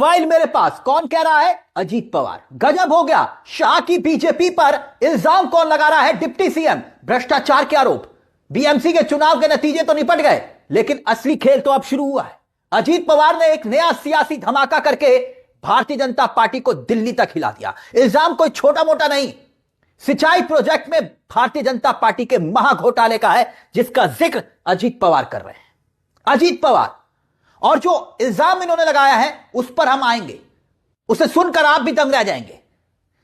File मेरे पास। कौन कह रहा है? अजीत पवार। गजब हो गया। शाह की बीजेपी पर इल्जाम कौन लगा रहा है? Deputy CM. भ्रष्टाचार के आरोप। बीएमसी के चुनाव के नतीजे तो निपट गए, लेकिन असली खेल तो अब शुरू हुआ है। अजीत पवार ने एक नया सियासी धमाका करके भारतीय जनता पार्टी को दिल्ली तक हिला दिया। इल्जाम कोई छोटा मोटा नहीं, सिंचाई प्रोजेक्ट में भारतीय जनता पार्टी के महाघोटाले का है, जिसका जिक्र अजीत पवार कर रहे हैं। अजीत पवार, और जो इल्जाम इन्होंने लगाया है उस पर हम आएंगे, उसे सुनकर आप भी दंग रह जाएंगे।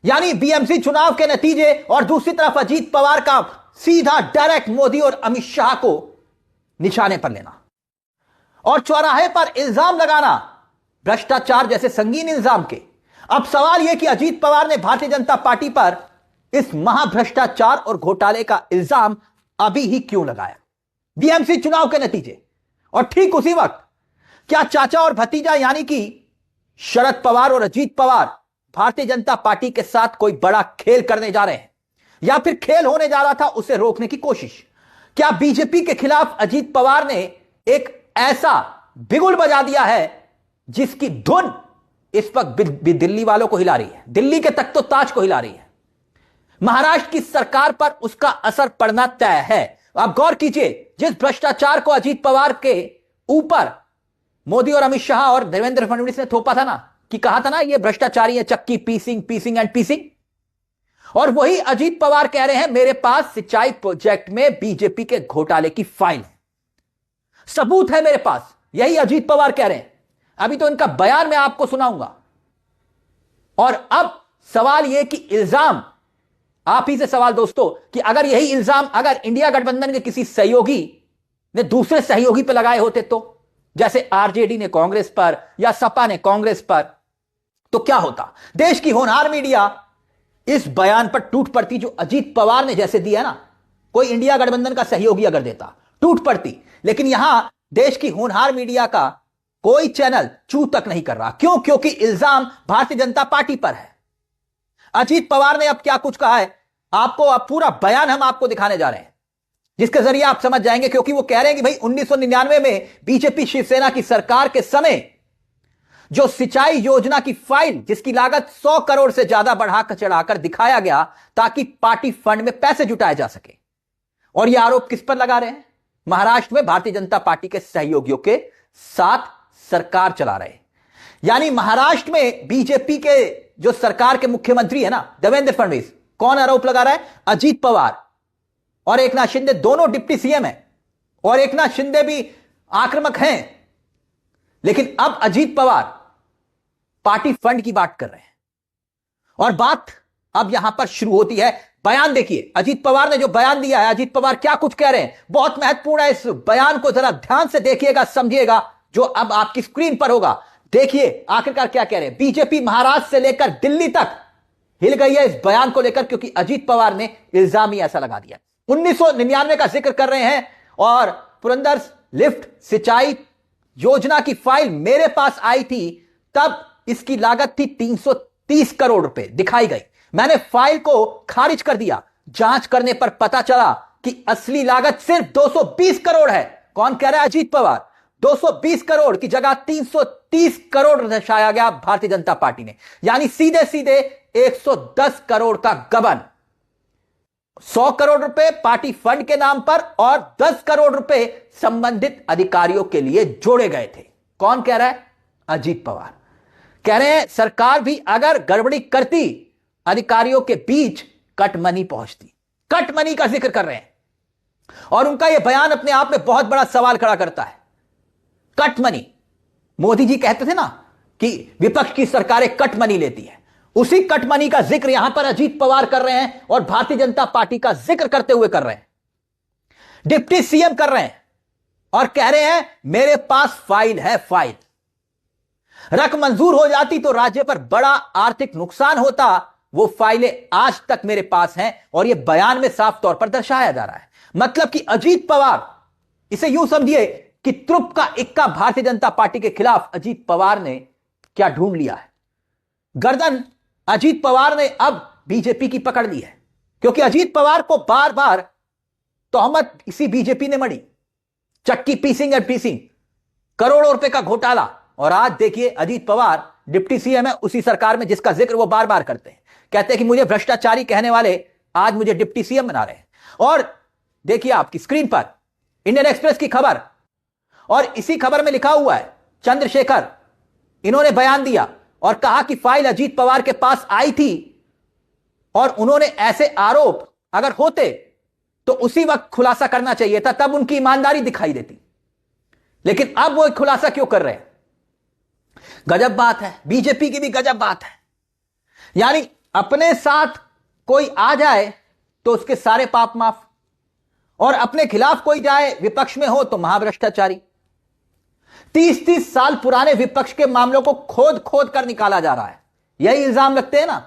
यानी बीएमसी चुनाव के नतीजे और दूसरी तरफ अजीत पवार का सीधा डायरेक्ट मोदी और अमित शाह को निशाने पर लेना और चौराहे पर इल्जाम लगाना, भ्रष्टाचार जैसे संगीन इल्जाम के। अब सवाल यह कि अजीत पवार ने भारतीय जनता पार्टी पर इस महाभ्रष्टाचार और घोटाले का इल्जाम अभी ही क्यों लगाया? बीएमसी चुनाव के नतीजे और ठीक उसी वक्त क्या चाचा और भतीजा यानी कि शरद पवार और अजीत पवार भारतीय जनता पार्टी के साथ कोई बड़ा खेल करने जा रहे हैं, या फिर खेल होने जा रहा था उसे रोकने की कोशिश? क्या बीजेपी के खिलाफ अजीत पवार ने एक ऐसा बिगुल बजा दिया है जिसकी धुन इस वक्त दिल्ली वालों को हिला रही है, दिल्ली के तख्तो ताज को हिला रही है? महाराष्ट्र की सरकार पर उसका असर पड़ना तय है। आप गौर कीजिए, जिस भ्रष्टाचार को अजीत पवार के ऊपर मोदी और अमित शाह और देवेंद्र फडणवीस ने थोपा था ना, कि कहा था ना ये भ्रष्टाचारी है, चक्की पीसिंग एंड पीसिंग, और वही अजीत पवार कह रहे हैं मेरे पास सिंचाई प्रोजेक्ट में बीजेपी के घोटाले की फाइल है, सबूत है मेरे पास। यही अजीत पवार कह रहे हैं। अभी तो इनका बयान मैं आपको सुनाऊंगा। और अब सवाल यह कि इल्जाम, आप ही से सवाल दोस्तों, कि अगर यही इल्जाम अगर इंडिया गठबंधन के किसी सहयोगी ने दूसरे सहयोगी पर लगाए होते, तो जैसे आरजेडी ने कांग्रेस पर या सपा ने कांग्रेस पर, तो क्या होता? देश की होनहार मीडिया इस बयान पर टूट पड़ती जो अजीत पवार ने जैसे दिया ना, कोई इंडिया गठबंधन का सहयोगी अगर देता, टूट पड़ती। लेकिन यहां देश की होनहार मीडिया का कोई चैनल चू तक नहीं कर रहा। क्यों? क्योंकि इल्जाम भारतीय जनता पार्टी पर है। अजीत पवार ने अब क्या कुछ कहा है, आपको अब पूरा बयान हम आपको दिखाने जा रहे हैं, जिसके जरिए आप समझ जाएंगे। क्योंकि वो कह रहे हैं कि भाई 1999 में बीजेपी शिवसेना की सरकार के समय जो सिंचाई योजना की फाइल, जिसकी लागत 100 करोड़ से ज्यादा बढ़ाकर चढ़ाकर दिखाया गया ताकि पार्टी फंड में पैसे जुटाए जा सके। और यह आरोप किस पर लगा रहे हैं? महाराष्ट्र में भारतीय जनता पार्टी के सहयोगियों के साथ सरकार चला रहे हैं। यानी महाराष्ट्र में बीजेपी के जो सरकार के मुख्यमंत्री है ना, देवेंद्र फडणवीस, कौन आरोप लगा रहा है? अजीत पवार और एकनाथ शिंदे, दोनों डिप्टी सीएम हैं, और एकनाथ शिंदे भी आक्रामक हैं। लेकिन अब अजीत पवार पार्टी फंड की बात कर रहे हैं, और बात अब यहां पर शुरू होती है। बयान देखिए, अजीत पवार ने जो बयान दिया है, अजीत पवार क्या कुछ कह रहे हैं, बहुत महत्वपूर्ण है। इस बयान को जरा ध्यान से देखिएगा, समझिएगा, जो अब आपकी स्क्रीन पर होगा। देखिए आखिरकार क्या कह रहे हैं। बीजेपी महाराष्ट्र से लेकर दिल्ली तक हिल गई है इस बयान को लेकर, क्योंकि अजीत पवार ने इल्जाम ही ऐसा लगा दिया। 1999 का जिक्र कर रहे हैं, और पुरंदर लिफ्ट सिंचाई योजना की फाइल मेरे पास आई थी, तब इसकी लागत थी 330 करोड़ रुपए दिखाई गई। मैंने फाइल को खारिज कर दिया। जांच करने पर पता चला कि असली लागत सिर्फ 220 करोड़ है। कौन कह रहा है? अजीत पवार। 220 करोड़ की जगह 330 करोड़ दर्शाया गया भारतीय जनता पार्टी ने। यानी सीधे सीधे 110 करोड़ का गबन। 100 करोड़ रुपए पार्टी फंड के नाम पर और 10 करोड़ रुपए संबंधित अधिकारियों के लिए जोड़े गए थे। कौन कह रहा है? अजीत पवार कह रहे हैं सरकार भी अगर गड़बड़ी करती, अधिकारियों के बीच कट मनी पहुंचती। कट मनी का जिक्र कर रहे हैं, और उनका यह बयान अपने आप में बहुत बड़ा सवाल खड़ा करता है। कट मनी, मोदी जी कहते थे ना कि विपक्ष की सरकारें कट मनी लेती है, उसी कट मनी का जिक्र यहां पर अजीत पवार कर रहे हैं, और भारतीय जनता पार्टी का जिक्र करते हुए कर रहे हैं। डिप्टी सीएम कर रहे हैं और कह रहे हैं मेरे पास फाइल है। फाइल रकम मंजूर हो जाती तो राज्य पर बड़ा आर्थिक नुकसान होता। वो फाइलें आज तक मेरे पास हैं, और यह बयान में साफ तौर पर दर्शाया जा रहा है। मतलब कि अजीत पवार, इसे यूं समझिए कि त्रुप का इक्का भारतीय जनता पार्टी के खिलाफ अजीत पवार ने क्या ढूंढ लिया है। गर्दन अजीत पवार ने अब बीजेपी की पकड़ ली है, क्योंकि अजीत पवार को बार बार तोहमत इसी बीजेपी ने मढ़ी, चक्की पीसिंग एंड पीसिंग, करोड़ों रुपए का घोटाला। और आज देखिए अजीत पवार डिप्टी सीएम है उसी सरकार में जिसका जिक्र वो बार बार करते हैं। कहते हैं कि मुझे भ्रष्टाचारी कहने वाले आज मुझे डिप्टी सीएम बना रहे हैं। और देखिए आपकी स्क्रीन पर इंडियन एक्सप्रेस की खबर, और इसी खबर में लिखा हुआ है चंद्रशेखर इन्होंने बयान दिया और कहा कि फाइल अजीत पवार के पास आई थी और उन्होंने ऐसे आरोप अगर होते तो उसी वक्त खुलासा करना चाहिए था, तब उनकी ईमानदारी दिखाई देती। लेकिन अब वो खुलासा क्यों कर रहे हैं? गजब बात है, बीजेपी की भी गजब बात है। यानी अपने साथ कोई आ जाए तो उसके सारे पाप माफ, और अपने खिलाफ कोई जाए विपक्ष में हो तो महाभ्रष्टाचारी। 30-30 साल पुराने विपक्ष के मामलों को खोद खोद कर निकाला जा रहा है। यही इल्जाम लगते हैं ना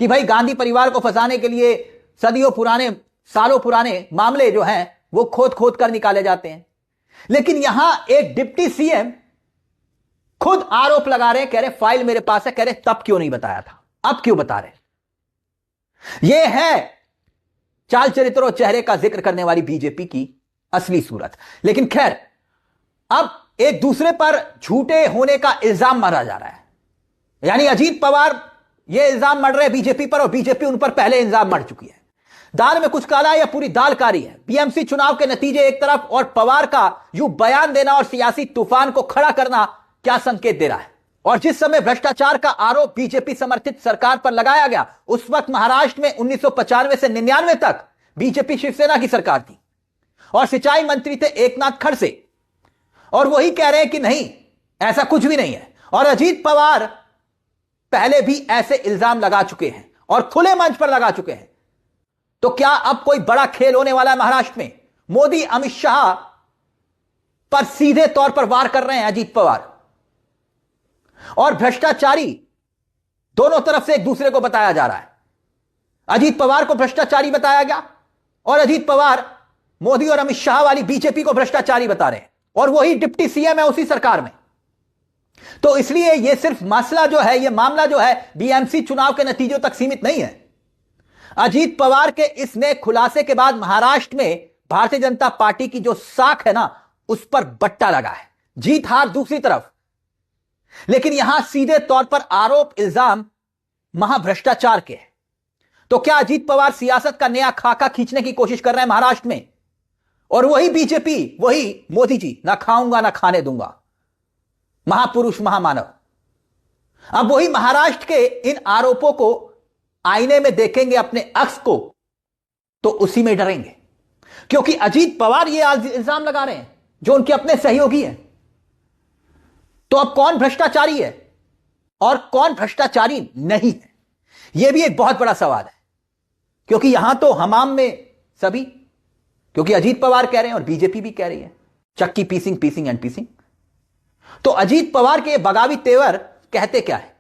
कि भाई गांधी परिवार को फंसाने के लिए सदियों पुराने, सालों पुराने मामले जो हैं वो खोद खोद कर निकाले जाते हैं। लेकिन यहां एक डिप्टी सीएम खुद आरोप लगा रहे हैं, कह रहे फाइल मेरे पास है। कह रहे तब क्यों नहीं बताया था, अब क्यों बता रहे? यह है चाल चरित्र और चेहरे का जिक्र करने वाली बीजेपी की असली सूरत। लेकिन खैर, अब एक दूसरे पर झूठे होने का इल्जाम मारा जा रहा है। यानी अजीत पवार ये इल्जाम मढ़ रहे हैं बीजेपी पर, और बीजेपी उन पर पहले इल्जाम मढ़ चुकी है। दाल में कुछ काला है या पूरी दाल कारी है? बीएमसी चुनाव के नतीजे एक तरफ और पवार का यूं बयान देना और सियासी तूफान को खड़ा करना क्या संकेत दे रहा है? और जिस समय भ्रष्टाचार का आरोप बीजेपी समर्थित सरकार पर लगाया गया, उस वक्त महाराष्ट्र में 1995 से 99 तक बीजेपी शिवसेना की सरकार थी और सिंचाई मंत्री थे एकनाथ खड़से, और वही कह रहे हैं कि नहीं ऐसा कुछ भी नहीं है। और अजीत पवार पहले भी ऐसे इल्जाम लगा चुके हैं और खुले मंच पर लगा चुके हैं। तो क्या अब कोई बड़ा खेल होने वाला है महाराष्ट्र में? मोदी अमित शाह पर सीधे तौर पर वार कर रहे हैं अजीत पवार, और भ्रष्टाचारी दोनों तरफ से एक दूसरे को बताया जा रहा है। अजीत पवार को भ्रष्टाचारी बताया गया और अजीत पवार मोदी और अमित शाह वाली बीजेपी को भ्रष्टाचारी बता रहे हैं, और वही डिप्टी सीएम है उसी सरकार में। तो इसलिए यह सिर्फ मसला जो है, यह मामला जो है बीएमसी चुनाव के नतीजों तक सीमित नहीं है। अजीत पवार के इस नए खुलासे के बाद महाराष्ट्र में भारतीय जनता पार्टी की जो साख है ना, उस पर बट्टा लगा है। जीत हार दूसरी तरफ, लेकिन यहां सीधे तौर पर आरोप इल्जाम महाभ्रष्टाचार के हैं। तो क्या अजीत पवार सियासत का नया खाका खींचने की कोशिश कर रहे हैं महाराष्ट्र में? और वही बीजेपी, वही मोदी जी, ना खाऊंगा ना खाने दूंगा, महापुरुष महामानव, अब वही महाराष्ट्र के इन आरोपों को आईने में देखेंगे अपने अक्स को, तो उसी में डरेंगे, क्योंकि अजीत पवार ये इल्जाम लगा रहे हैं जो उनके अपने सहयोगी हैं। तो अब कौन भ्रष्टाचारी है और कौन भ्रष्टाचारी नहीं है, यह भी एक बहुत बड़ा सवाल है। क्योंकि यहां तो हमाम में सभी, क्योंकि अजीत पवार कह रहे हैं और बीजेपी भी कह रही है चक्की पीसिंग पीसिंग एंड पीसिंग। तो अजीत पवार के बगावी तेवर कहते क्या है?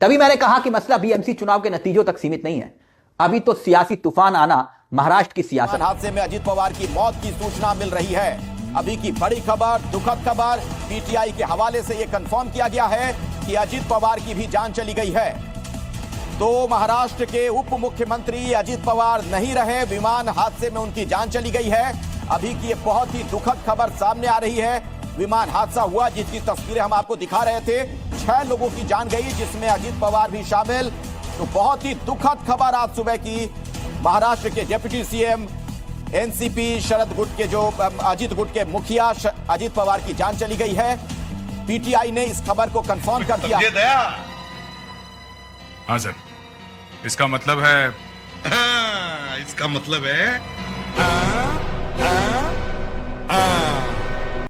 तभी मैंने कहा कि मसला बीएमसी चुनाव के नतीजों तक सीमित नहीं है, अभी तो सियासी तूफान आना महाराष्ट्र की सियासत। हादसे में अजीत पवार की मौत की सूचना मिल रही है। अभी की बड़ी खबर, दुखद खबर, पीटीआई के हवाले से यह कंफर्म किया गया है कि अजीत पवार की भी जान चली गई है। तो महाराष्ट्र के उप मुख्यमंत्री अजीत पवार नहीं रहे, विमान हादसे में उनकी जान चली गई है। अभी की एक बहुत ही दुखद खबर सामने आ रही है। विमान हादसा हुआ जिसकी तस्वीरें हम आपको दिखा रहे थे, 6 लोगों की जान गई जिसमें अजीत पवार भी शामिल। तो बहुत ही दुखद खबर आज सुबह की, महाराष्ट्र के डिप्टी सीएम एनसीपी शरद गुट के जो अजीत गुट के मुखिया अजीत पवार की जान चली गई है। पीटीआई ने इस खबर को कंफर्म कर दिया। हाँ सर, इसका मतलब है इसका मतलब है